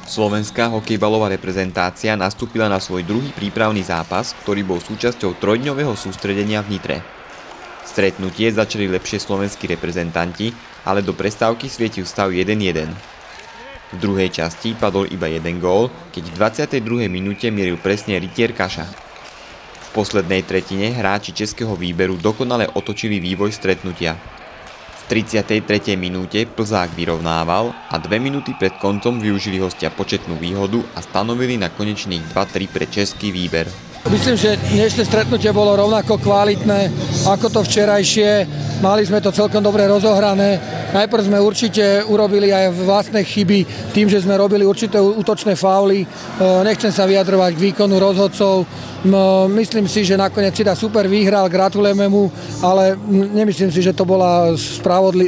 Slovenská hokejbalová reprezentácia nastúpila na svoj druhý prípravný zápas, ktorý bol súčasťou trojdňového sústredenia v Nitre. Stretnutie začali lepšie slovenskí reprezentanti, ale do prestávky svietil stav 1:1. V druhej časti padol iba jeden gól, keď v 22. minúte mieril presne Rytier Kaša. V poslednej tretine hráči českého výberu dokonale otočili vývoj stretnutia. V 33. minúte Plzák vyrovnával a 2 minúty pred koncom využili hostia početnú výhodu a stanovili na konečných 2:3 pre český výber. Myslím, že dnešné stretnutie bolo rovnako kvalitné ako to včerajšie. Mali sme to celkom dobre rozohrané. Najprv sme určite urobili aj vlastné chyby tým, že sme robili určité útočné fauly. Nechcem sa vyjadrovať k výkonu rozhodcov. Myslím si, že nakoniec si super vyhral, gratulujeme mu, ale nemyslím si, že to bola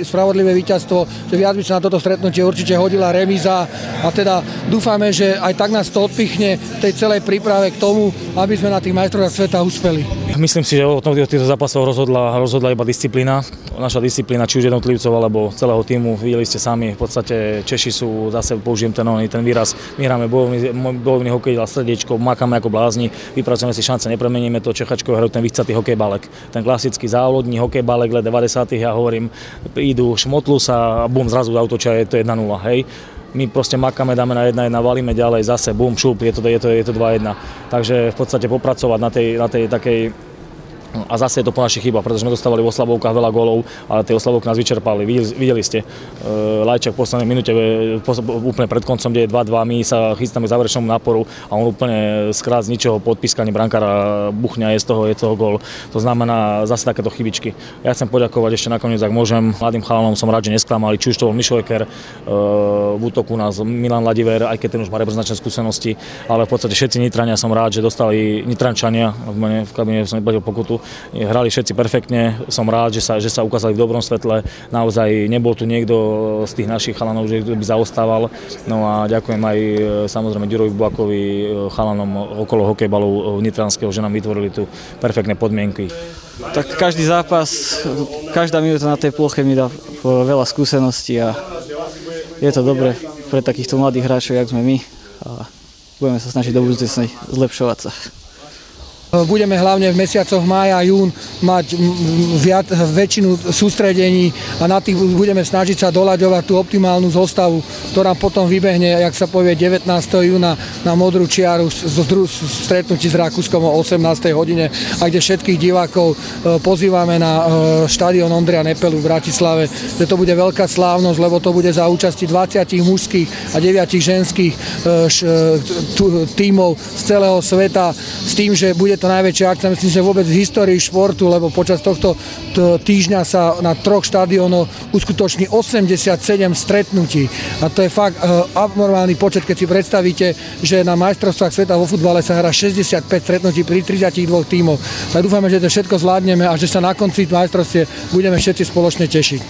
spravodlivé víťazstvo, že viac by sa na toto stretnutie určite hodila remíza a teda dúfame, že aj tak nás to odpichne v tej celej príprave k tomu, aby sme na tých majstrovstvách sveta uspeli. Myslím si, že o týchto zápasov rozhodla iba disciplína. Naša disciplína, či už jednotlivcov alebo celého tímu. Videli ste sami, v podstate Češi sú, zase použijem ten výraz, my hráme bojovný hokej a srdiečko, makáme ako blázni, vypracujeme si šance, nepremeníme to, Čechačko hrajú ten vychcatý hokejbalek. Ten klasický závodní hokejbalek let 90. ja hovorím, idú šmotlu sa a bum, zrazu autočia, je to 1:0, hej. My proste makáme, dáme na 1:1, valíme ďalej, zase bum, šup, je to 2:1. Takže v podstate popracovať na tej takej. A zase je to po našich chybách, pretože sme dostávali v oslavovkách veľa gólov, ale tie oslavovky nás vyčerpali. Videli ste, Lajčák v poslednej minúte, úplne pred koncom, kde je 2:2, my sa chystáme k záverečnému náporu a on úplne skrát z ničoho po odpískaní brankára buchňa, je z toho gól. To znamená zase takéto chybičky. Ja chcem poďakovať ešte nakoniec, ak môžem, mladým chalanom, som rád, že nesklamali, či už to bol Mišo Eker, v útoku nás Milan Ladiver, aj keď ten už má reprezentačné skúsenosti, ale v podstate všetci Nitrania som rád, že dostali Nitrančania, v kabíne som neplatil pokutu. Hrali všetci perfektne, som rád, že sa ukázali v dobrom svetle, naozaj nebol tu niekto z tých našich chalanov, že by zaostával. No a ďakujem aj samozrejme Ďurovi Buakovi, chalanom okolo hokejbalu nitranského, že nám vytvorili tu perfektné podmienky. Tak každý zápas, každá minúta na tej ploche mi dá veľa skúseností a je to dobre pre takýchto mladých hráčov, jak sme my a budeme sa snažiť do budúcnosti zlepšovať sa. Budeme hlavne v mesiacoch mája a jún mať väčšinu sústredení a na tých budeme snažiť sa doľaďovať tú optimálnu zostavu, ktorá potom vybehne, jak sa povie, 19. júna na modrú čiaru stretnutí s Rakúskom o 18. hodine a kde všetkých divákov pozývame na štadión Ondreja Nepelu v Bratislave, že to bude veľká slávnosť, lebo to bude za účasti 20 mužských a 9 ženských tímov z celého sveta s tým, že bude to najväčšia akcia, myslím, že vôbec v histórii športu, lebo počas tohto týždňa sa na 3 štadiónoch uskutoční 87 stretnutí. A to je fakt abnormálny počet, keď si predstavíte, že na majstrovstvách sveta vo futbale sa hrá 65 stretnutí pri 32 tímoch. Tak dúfame, že to všetko zvládneme a že sa na konci majstrovstiev budeme všetci spoločne tešiť.